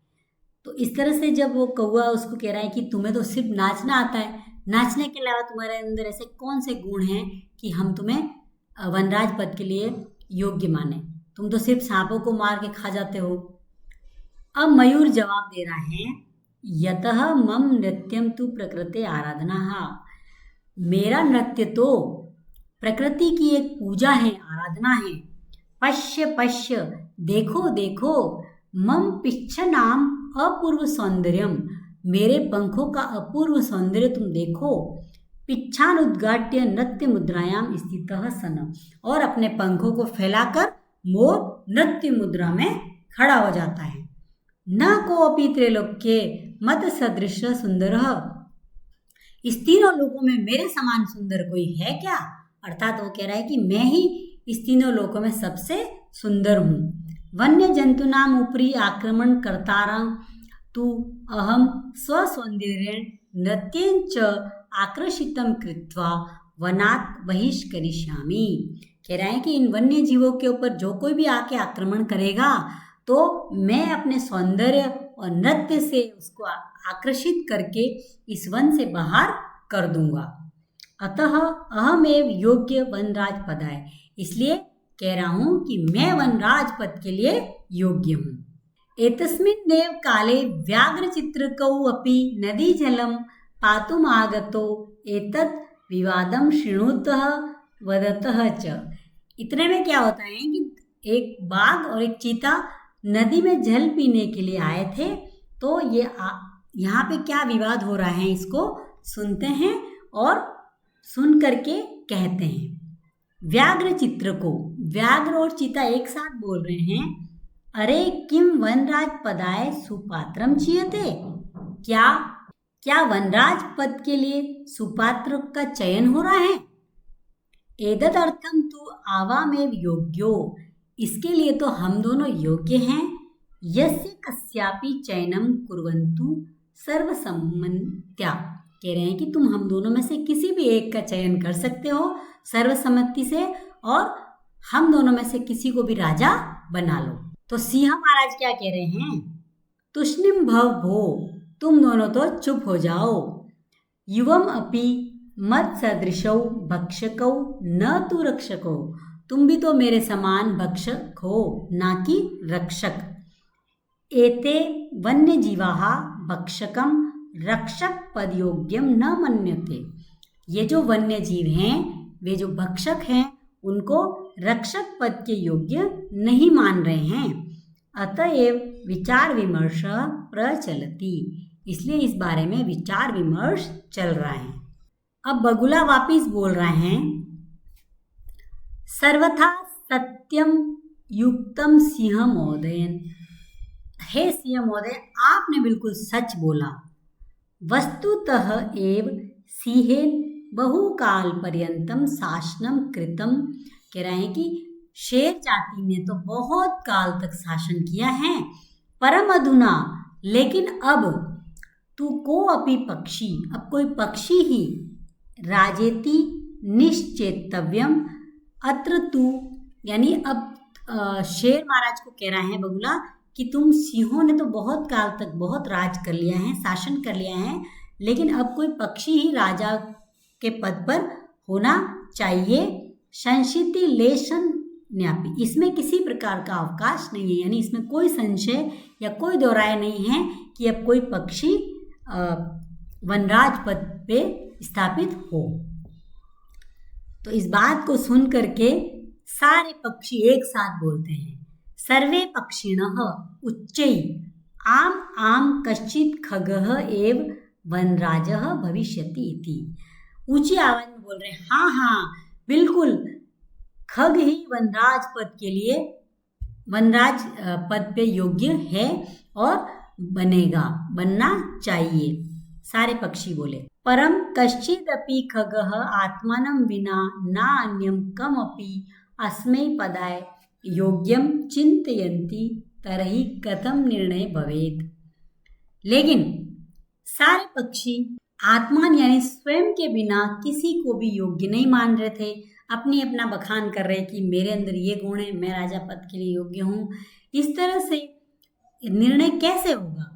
तो इस तरह से जब वो कौवा उसको कह रहा है कि तुम्हें तो सिर्फ नाचना आता है, नाचने के अलावा तुम्हारे अंदर ऐसे कौन से गुण हैं कि हम तुम्हें वनराज पद के लिए योग्य माने, तुम तो सिर्फ सांपों को मार के खा जाते हो। अब मयूर जवाब दे रहा है, यतः मम नृत्यम तु प्रकृति आराधना, मेरा नृत्य तो प्रकृति की एक पूजा है, आराधना है। पश्य पश्य, देखो देखो, मम पिच्छनाम अपूर्व सौंदर्यम, मेरे पंखों का अपूर्व सौंदर्य तुम देखो। पिच्छान उद्घाट्य नृत्य मुद्रायाम स्थितः सन, और अपने पंखों को फैलाकर मोर नृत्य मुद्रा में खड़ा हो जाता है। न कोऽपि त्रैलोक्ये मत सदृश सुंदर, इस तीनों लोकों में मेरे समान सुंदर कोई है क्या? अर्थात वो कह रहा है कि मैं ही इस तीनों लोकों में सबसे सुंदर हूँ। वन्य जंतु नाम उपरी आक्रमण कर्तारं तु अहम स्वसौंदर्येण नृत्येन च आकर्षितं कृत्वा वनात् बहिष्करिष्यामि। कह रहा है कि इन वन्य जीवों के ऊपर जो कोई भी आके आक्रमण करेगा तो मैं अपने सौंदर्य और नृत्य से उसको आकर्षित करके इस वन से बाहर कर दूंगा। अतः अहमेव योग्य वनराज पदाय, इसलिए कह रहा हूं कि मैं वनराज पद के लिए योग्य हूं। एतस्मिन्नेव काले व्याघ्रचित्रकौ अपि नदीजलं पातुम् आगतो एतत् विवादं शृणुतः वदतः च। इतने में क्या होता है कि एक बाघ और एक चीता नदी में जल पीने के लिए आए थे, तो ये यहाँ पे क्या विवाद हो रहा है इसको सुनते हैं और सुन करके कहते हैं। व्याघ्र चित्र को, व्याघ्र और चीता एक साथ बोल रहे हैं, अरे किम वनराज पदाय सुपात्रम चीयते, क्या वनराज पद के लिए सुपात्र का चयन हो रहा है? एतदर्थम तु आवामेव योग्यो, इसके लिए तो हम दोनों योग्य हैं। यस्य कस्यापि चयनम कुर्वन्तु सर्वसम्मत्या, कह रहे हैं कि तुम हम दोनों में से किसी भी एक का चयन कर सकते हो सर्वसम्मति से, और हम दोनों में से किसी को भी राजा बना लो। तो सिंह महाराज क्या कह रहे हैं? तुष्णिम भव भो, तुम दोनों तो चुप हो जाओ। युवम अपि मत सदृशौ भक्षकौ न तु रक्षकौ, तुम भी तो मेरे समान भक्षक हो, ना कि रक्षक। एते वन्य जीवाः भक्षकम रक्षक पदयोग्यम न मन्यते, ये जो वन्य जीव हैं वे जो भक्षक हैं उनको रक्षक पद के योग्य नहीं मान रहे हैं। अतएव विचार विमर्श प्रचलति, इसलिए इस बारे में विचार विमर्श चल रहा है। अब बगुला वापिस बोल रहे हैं, सर्वथा सत्यम युक्तम सिंह महोदयन, हे सिंह महोदय आपने बिल्कुल सच बोला। वस्तुतः एव सिंहेन बहुकाल पर्यंतम शासनम कृतम, कह रहे हैं कि शेर जाति ने तो बहुत काल तक शासन किया है। परम अधुना, लेकिन अब तू को अपि पक्षी, अब कोई पक्षी ही राजेति निश्चेतव्यम अत्र तू, यानी अब शेर महाराज को कह रहा है बगुला कि तुम सिंहों ने तो बहुत काल तक बहुत राज कर लिया है, शासन कर लिया है, लेकिन अब कोई पक्षी ही राजा के पद पर होना चाहिए। संशिति लेशन न्यापी, इसमें किसी प्रकार का अवकाश नहीं है, यानी इसमें कोई संशय या कोई दो राय नहीं है कि अब कोई पक्षी वनराज पद पे स्थापित हो। तो इस बात को सुन करके सारे पक्षी एक साथ बोलते हैं, सर्वे पक्षिणः उच्चै आम आम कश्चित् खगः एव वनराजः भविष्यति इति। ऊंची आवाज में बोल रहे हैं, हाँ हाँ बिल्कुल, खग ही वनराज पद के लिए, वनराज पद पे योग्य है और बनेगा, बनना चाहिए। सारे पक्षी बोले, परम कश्चिदपि खगः आत्मानं विना न अन्यं कमपि अस्मै पदाय योग्यम चिंतयन्ति तरहि कथम निर्णय भवेत्। लेकिन सारे पक्षी आत्मान यानी स्वयं के बिना किसी को भी योग्य नहीं मान रहे थे, अपनी अपना बखान कर रहे कि मेरे अंदर ये गुण है, मैं राजा पद के लिए योग्य हूँ। इस तरह से निर्णय कैसे होगा?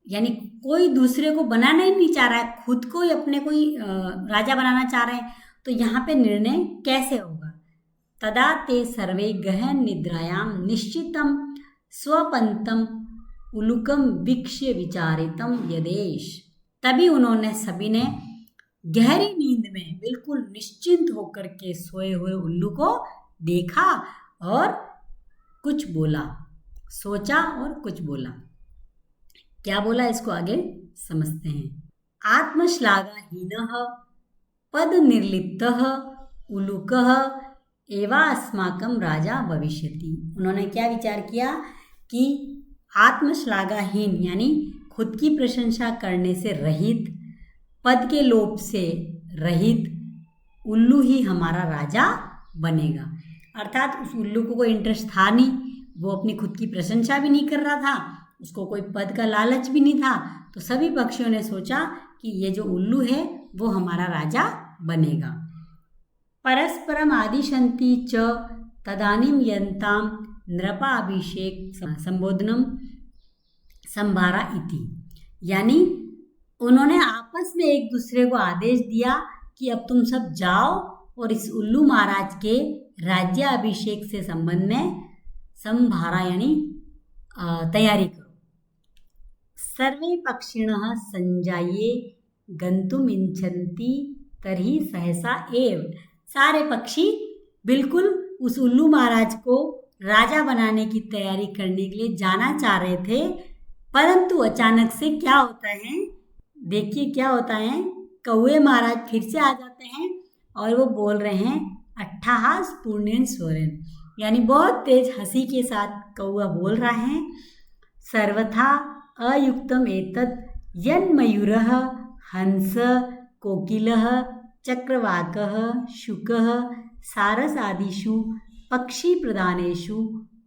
यानी कोई दूसरे को बनाना ही नहीं चाह रहा है, खुद को ही अपने को ही राजा बनाना चाह रहे हैं, तो यहाँ पे निर्णय कैसे होगा? तदा ते सर्वे गहन निद्रायाम निश्चितम स्वपंतम उलुकम वीक्ष्य विचारितम यदेश। तभी उन्होंने सभी ने गहरी नींद में बिल्कुल निश्चिंत होकर के सोए हुए उल्लू को देखा और कुछ बोला, सोचा और कुछ बोला। क्या बोला इसको आगे समझते हैं। आत्मश्लाघाहीनः पद निर्लिप्तः उलूकः एवा अस्माकं राजा भविष्यति। उन्होंने क्या विचार किया कि आत्मश्लाघाहीन यानी खुद की प्रशंसा करने से रहित, पद के लोभ से रहित उल्लू ही हमारा राजा बनेगा। अर्थात उस उल्लू को कोई इंटरेस्ट था नहीं, वो अपनी खुद की प्रशंसा भी नहीं कर रहा था, उसको कोई पद का लालच भी नहीं था। तो सभी पक्षियों ने सोचा कि ये जो उल्लू है वो हमारा राजा बनेगा। परस्परम आदिशन्ति च तदानीम यन्ताम नृपाभिषेक संबोधनम संभारा इति। यानी उन्होंने आपस में एक दूसरे को आदेश दिया कि अब तुम सब जाओ और इस उल्लू महाराज के राज्याभिषेक से संबंध में संभारा यानी तैयारी करो। सर्वे पक्षिणः संजाये गंतुम इच्छन्ति तर्हि सहसा एव। सारे पक्षी बिल्कुल उस उल्लू महाराज को राजा बनाने की तैयारी करने के लिए जाना चाह रहे थे, परंतु अचानक से क्या होता है, देखिए क्या होता है, कौवे महाराज फिर से आ जाते हैं और वो बोल रहे हैं अट्ठाहास पूर्णेन स्वरेन, यानी बहुत तेज हंसी के साथ कौवा बोल रहा है, सर्वथा अयुक्तम एतत् यन् मयूरः हंस कोकिलः चक्रवाकः शुकः सारस आदिषु पक्षी प्रदानेषु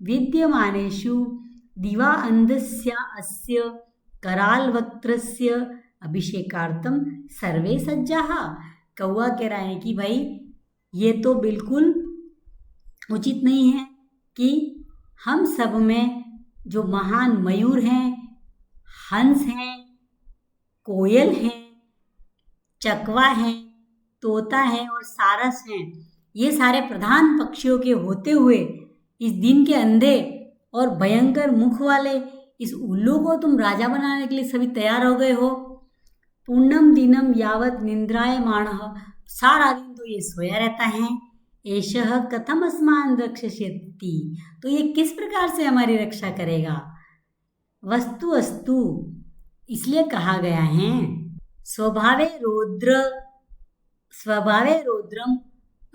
विद्यमानेषु दिवा अंधस्य अस्य करालवक्त्रस्य अभिषेकार्थम सर्वे सज्जाः। कौवा कह रहा है कि भाई ये तो बिल्कुल उचित नहीं है कि हम सब में जो महान मयूर हैं, हंस हैं, कोयल हैं, चकवा हैं, तोता है और सारस हैं, ये सारे प्रधान पक्षियों के होते हुए इस दिन के अंधे और भयंकर मुख वाले इस उल्लू को तुम राजा बनाने के लिए सभी तैयार हो गए हो। पूर्णम दिनम यावत निद्रायमाणः, सारा दिन तो ये सोया रहता है। एषः कथम अस्मान् रक्षयति, तो ये किस प्रकार से हमारी रक्षा करेगा। वस्तु अस्तु, इसलिए कहा गया है स्वभावे रौद्रम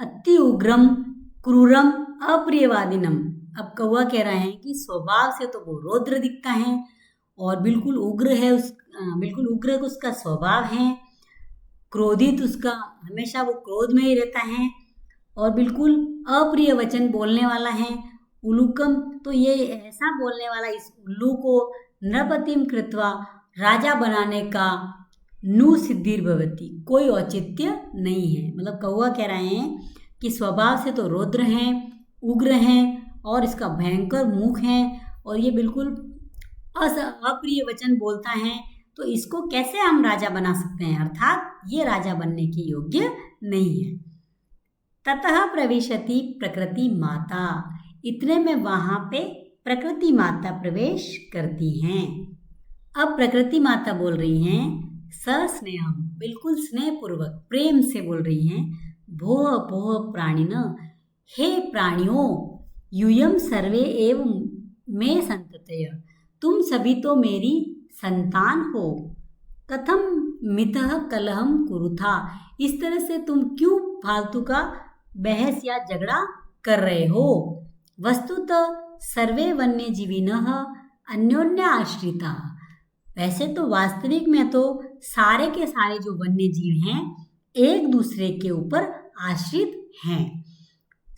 अति उग्रम क्रूरम अप्रियवादिनम। अब कौवा कह रहे हैं कि स्वभाव से तो वो रौद्र दिखता है और बिल्कुल उग्र है, बिल्कुल उग्र उसका स्वभाव है, क्रोधित उसका, हमेशा वो क्रोध में ही रहता है और बिल्कुल अप्रिय वचन बोलने वाला है। उलूकम, तो ये ऐसा बोलने वाला इस उल्लू को नृपतिम कृत्वा, राजा बनाने का नु सिद्धिर्भवति, कोई औचित्य नहीं है। मतलब कौवा कह रहे हैं कि स्वभाव से तो रौद्र हैं, उग्र हैं और इसका भयंकर मुख है और ये बिल्कुल अप्रिय वचन बोलता है, तो इसको कैसे हम राजा बना सकते हैं, अर्थात ये राजा बनने के योग्य नहीं है। ततः प्रविशति प्रकृति माता, इतने में वहां पे प्रकृति माता प्रवेश करती हैं। अब प्रकृति माता बोल रही हैं सस्नेहम, बिल्कुल स्नेहपूर्वक प्रेम से बोल रही हैं, भोः भोः प्राणिन, हे प्राणियों, यूयम सर्वे एव मे संततय, तुम सभी तो मेरी संतान हो। कथम मितः कलहम कुरुथा, इस तरह से तुम क्यों फालतू का बहस या झगड़ा कर रहे हो। वस्तुतः सर्वे वन्य जीविनः अन्योन्य आश्रिता, वैसे तो वास्तविक में तो सारे के सारे जो वन्य जीव हैं एक दूसरे के ऊपर आश्रित हैं।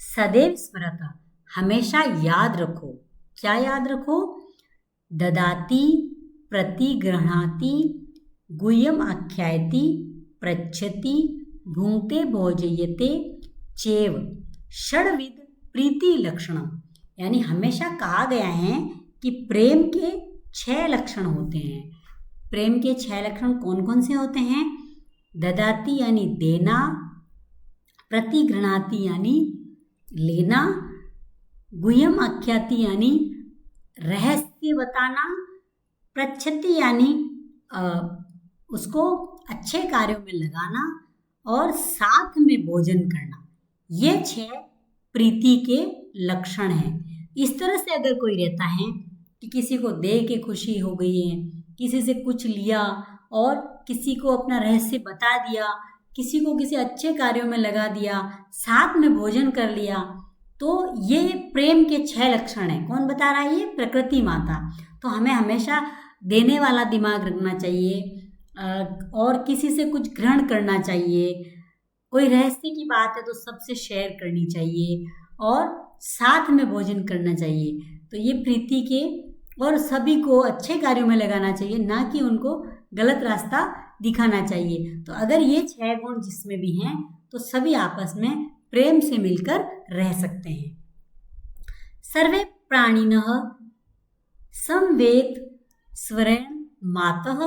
सदैव स्मरता, हमेशा याद रखो, क्या याद रखो, ददाति प्रतिगृह्णाति गुह्यम आख्यायति पृच्छति भुंक्ते भोजयते चेव षड्विध प्रीति लक्षणम, यानी हमेशा कहा गया है कि प्रेम के 6 लक्षण होते हैं। प्रेम के 6 लक्षण कौन कौन से होते हैं। ददाति यानी देना, प्रतिगृह्णाति यानी लेना, गुह्यम आख्याति यानी रहस्य बताना, पृच्छति यानी उसको अच्छे कार्यों में लगाना और साथ में भोजन करना, ये 6 प्रीति के लक्षण हैं। इस तरह से अगर कोई रहता है कि किसी को देख के खुशी हो गई है, किसी से कुछ लिया और किसी को अपना रहस्य बता दिया, किसी को किसी अच्छे कार्यों में लगा दिया, साथ में भोजन कर लिया, तो ये प्रेम के 6 लक्षण हैं। कौन बता रहा है? ये प्रकृति माता। तो हमें हमेशा देने वाला दिमाग रखना चाहिए और किसी से कुछ ग्रहण करना चाहिए। कोई रहस्य की बात है तो सबसे शेयर करनी चाहिए और साथ में भोजन करना चाहिए। तो ये प्रीति के और सभी को अच्छे कार्यों में लगाना चाहिए, ना कि उनको गलत रास्ता दिखाना चाहिए। तो अगर ये 6 गुण जिसमें भी हैं तो सभी आपस में प्रेम से मिलकर रह सकते हैं। सर्वे प्राणिनः समवेत स्वरेण मातः,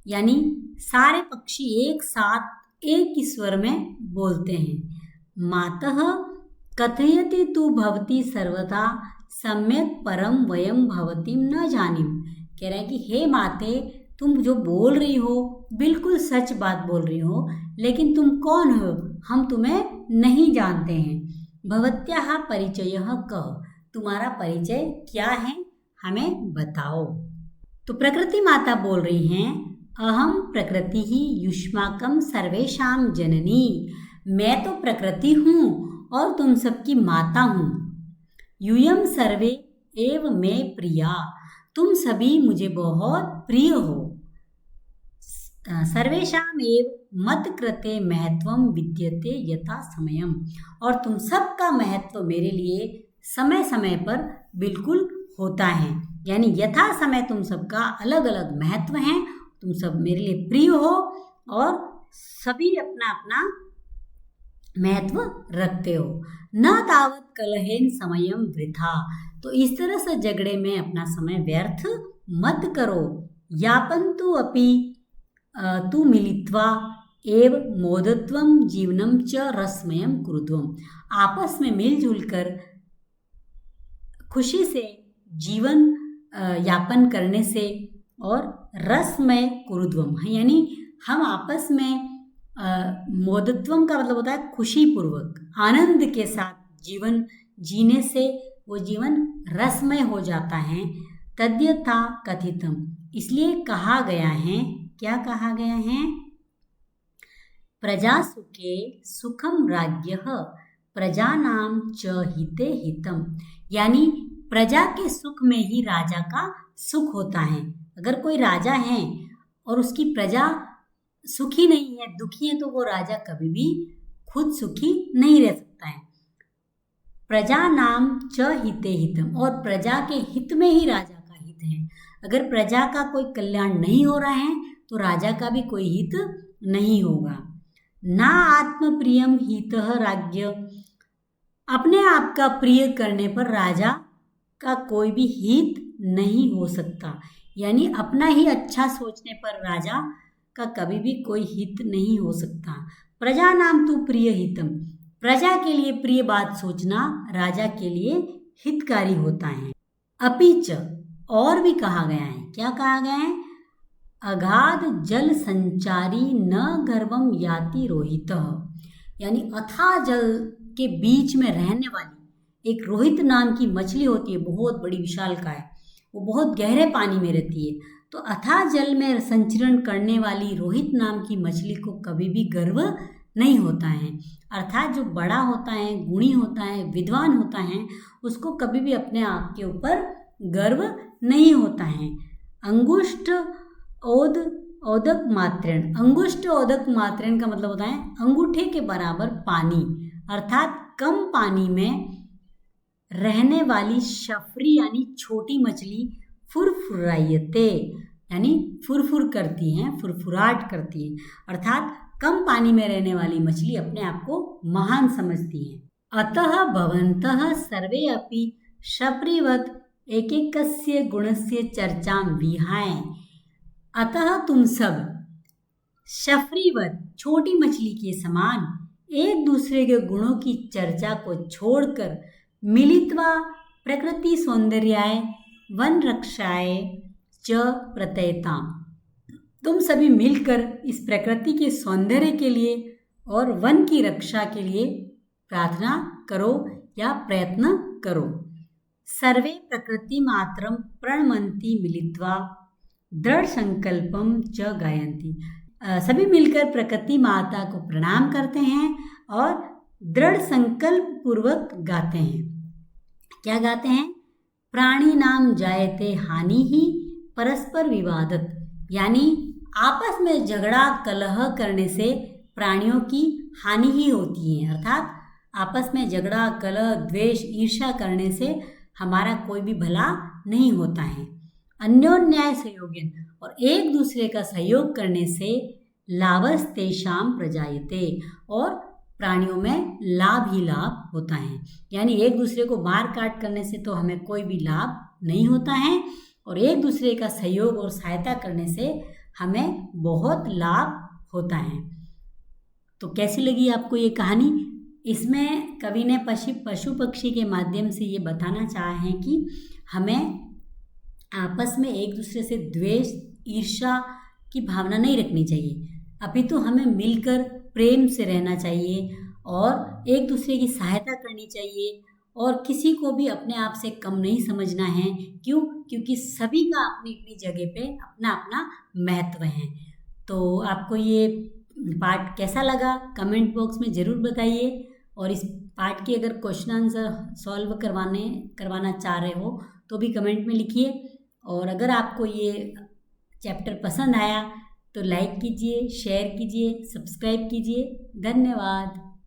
यानी सारे पक्षी एक साथ एक ही स्वर में बोलते हैं। मातः कथयति तु भवती सर्वथा सम्यक परम वयम भवतीम न जानिम। कह रहे हैं कि हे माते, तुम जो बोल रही हो बिल्कुल सच बात बोल रही हो, लेकिन तुम कौन हो हम तुम्हें नहीं जानते हैं। भवत्याः परिचयः कः, तुम्हारा परिचय क्या है हमें बताओ। तो प्रकृति माता बोल रही हैं, अहम प्रकृति ही युष्माकम सर्वेशाम जननी। मैं तो प्रकृति हूँ और तुम सबकी माता हूँ। यूयम सर्वे एव मे प्रिया, तुम सभी मुझे बहुत प्रिय हो। सर्वेशाम एव मत कृते महत्वम विद्यते यथा समयम, और तुम सबका महत्व मेरे लिए समय समय पर बिल्कुल होता है। यानी यथा समय तुम सबका अलग अलग महत्व है, तुम सब मेरे लिए प्रिय हो और सभी अपना अपना महत्व रखते हो। न तावत कलहेन समयम वृथा, तो इस तरह से झगड़े में अपना समय व्यर्थ मत करो। यापन्तु अपि तु मिलित्वा एव मोदत्वम जीवनम च रसमयम कुरुध्वम, आपस में मिलजुल कर खुशी से जीवन यापन करने से और रसमय कुरुध्वम, यानी हम आपस में मोदत्वम का मतलब होता है खुशी पूर्वक आनंद के साथ जीवन जीने से वो जीवन रसमय हो जाता है। तद्यथा कथितम, इसलिए कहा गया है, क्या कहा गया है? प्रजा सुखे सुखम राज्यः प्रजानाम च हिते हितम, यानी प्रजा के सुख में ही राजा का सुख होता है। अगर कोई राजा है और उसकी प्रजा सुखी नहीं है, दुखी है, तो वो राजा कभी भी खुद सुखी नहीं रह सकता है। प्रजा नाम च हिते हितम, और प्रजा के हित में ही राजा का हित है। अगर प्रजा का कोई कल्याण नहीं हो रहा है तो राजा का भी कोई हित नहीं होगा। ना आत्म प्रियम हितः राज्य, अपने आप का प्रिय करने पर राजा का कोई भी हित नहीं हो सकता। यानी अपना ही अच्छा सोचने पर राजा का कभी भी कोई हित नहीं हो सकता। प्रजा नाम तु प्रिय हितम, प्रजा के लिए प्रिय बात सोचना राजा के लिए हितकारी होता है। अपिच, और भी कहा गया है, क्या कहा गया है? अगाध जल संचारी न गर्भम याति रोहितः, यानी अथाह जल के बीच में रहने वाली एक रोहित नाम की मछली होती है, बहुत बड़ी विशालकाय, वो बहुत गहरे पानी में रहती है। तो अथाह जल में संचरण करने वाली रोहित नाम की मछली को कभी भी गर्व नहीं होता है। अर्थात जो बड़ा होता है, गुणी होता है, विद्वान होता है, उसको कभी भी अपने आप के ऊपर गर्व नहीं होता है। अंगुष्ठ ओदक मात्रेण, अंगुष्ठ ओदक मात्रेण का मतलब होता है अंगूठे के बराबर पानी, अर्थात कम पानी में रहने वाली शफरी यानी छोटी मछली फुरफुरायते, यानी फुरफुर करती हैं, फुरफुराट करती हैं। अर्थात कम पानी में रहने वाली मछली अपने आप को महान समझती है। अतः भवन्तः सर्वे अपि शफरीवत् एकैकस्य गुणस्य चर्चां विहाय, अतः तुम सब शफरीवत, छोटी मछली के समान एक दूसरे के गुणों की चर्चा को छोड़कर मिलित्वा प्रकृति सौंदर्याय वन रक्षाय च प्रत्ययता, तुम सभी मिलकर इस प्रकृति के सौंदर्य के लिए और वन की रक्षा के लिए प्रार्थना करो या प्रयत्न करो। सर्वे प्रकृति मात्रम प्रणमन्ति मिलित्वा दृढ़ संकल्पम च गायन्ति, सभी मिलकर प्रकृति माता को प्रणाम करते हैं और दृढ़ संकल्प पूर्वक गाते हैं। क्या गाते हैं? प्राणी नाम जायते हानि ही परस्पर विवादत, यानी आपस में झगड़ा कलह करने से प्राणियों की हानि ही होती है। अर्थात आपस में झगड़ा कलह द्वेष ईर्ष्या करने से हमारा कोई भी भला नहीं होता है। अन्योन्याय सहयोगेन, और एक दूसरे का सहयोग करने से लाभस तेषाम प्रजायते, और प्राणियों में लाभ ही लाभ होता है। यानी एक दूसरे को मार काट करने से तो हमें कोई भी लाभ नहीं होता है, और एक दूसरे का सहयोग और सहायता करने से हमें बहुत लाभ होता है। तो कैसी लगी आपको ये कहानी? इसमें कवि ने पशु पक्षी के माध्यम से ये बताना चाहा है कि हमें आपस में एक दूसरे से द्वेष ईर्ष्या की भावना नहीं रखनी चाहिए, अपितु हमें मिलकर प्रेम से रहना चाहिए और एक दूसरे की सहायता करनी चाहिए, और किसी को भी अपने आप से कम नहीं समझना है। क्यों? क्योंकि सभी का अपनी अपनी जगह पे अपना अपना महत्व है। तो आपको ये पार्ट कैसा लगा कमेंट बॉक्स में ज़रूर बताइए, और इस पार्ट की अगर क्वेश्चन आंसर सॉल्व करवाना चाह रहे हो तो भी कमेंट में लिखिए। और अगर आपको ये चैप्टर पसंद आया तो लाइक कीजिए, शेयर कीजिए, सब्सक्राइब कीजिए। धन्यवाद।